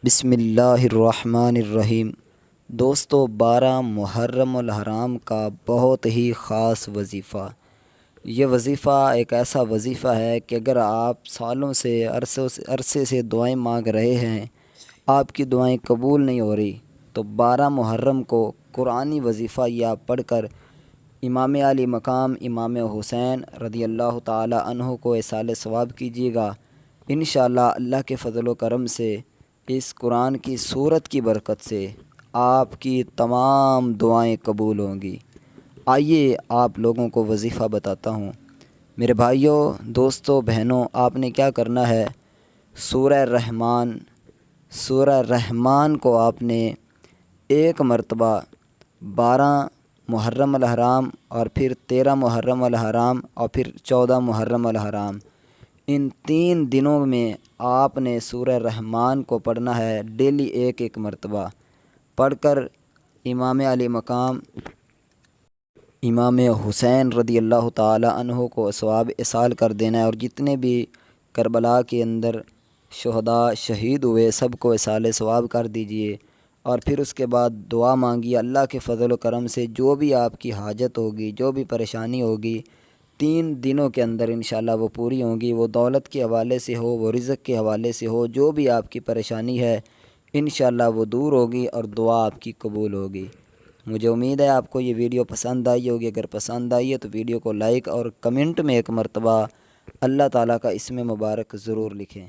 بسم اللہ الرحمن الرحیم۔ دوستو، 12 محرم الحرام کا بہت ہی خاص وظیفہ۔ یہ وظیفہ ایک ایسا وظیفہ ہے کہ اگر آپ سالوں سے عرصے سے دعائیں مانگ رہے ہیں، آپ کی دعائیں قبول نہیں ہو رہی، تو 12 محرم کو قرآنی وظیفہ یہ آپ پڑھ کر امام علی مقام امام حسین رضی اللہ تعالی عنہ کو ایصال ثواب کیجیے گا۔ انشاءاللہ اللہ کے فضل و کرم سے اس قرآن کی سورت کی برکت سے آپ کی تمام دعائیں قبول ہوں گی۔ آئیے آپ لوگوں کو وظیفہ بتاتا ہوں۔ میرے بھائیوں، دوستوں، بہنوں، آپ نے کیا کرنا ہے؟ سورہ رحمان کو آپ نے ایک مرتبہ 12 محرم الحرام اور پھر 13 محرم الحرام اور پھر 14 محرم الحرام، ان 3 دنوں میں آپ نے سورہ رحمان کو پڑھنا ہے، ڈیلی ایک ایک مرتبہ پڑھ کر امام علی مقام امام حسین رضی اللہ تعالی عنہ کو ثواب ایصال کر دینا ہے، اور جتنے بھی کربلا کے اندر شہداء شہید ہوئے سب کو ایصال ثواب کر دیجئے، اور پھر اس کے بعد دعا مانگی اللہ کے فضل و کرم سے جو بھی آپ کی حاجت ہوگی، جو بھی پریشانی ہوگی، 3 دنوں کے اندر انشاءاللہ وہ پوری ہوں گی۔ وہ دولت کے حوالے سے ہو، وہ رزق کے حوالے سے ہو، جو بھی آپ کی پریشانی ہے انشاءاللہ وہ دور ہوگی اور دعا آپ کی قبول ہوگی۔ مجھے امید ہے آپ کو یہ ویڈیو پسند آئی ہوگی۔ اگر پسند آئی ہے تو ویڈیو کو لائک اور کمنٹ میں ایک مرتبہ اللہ تعالیٰ کا اسم مبارک ضرور لکھیں۔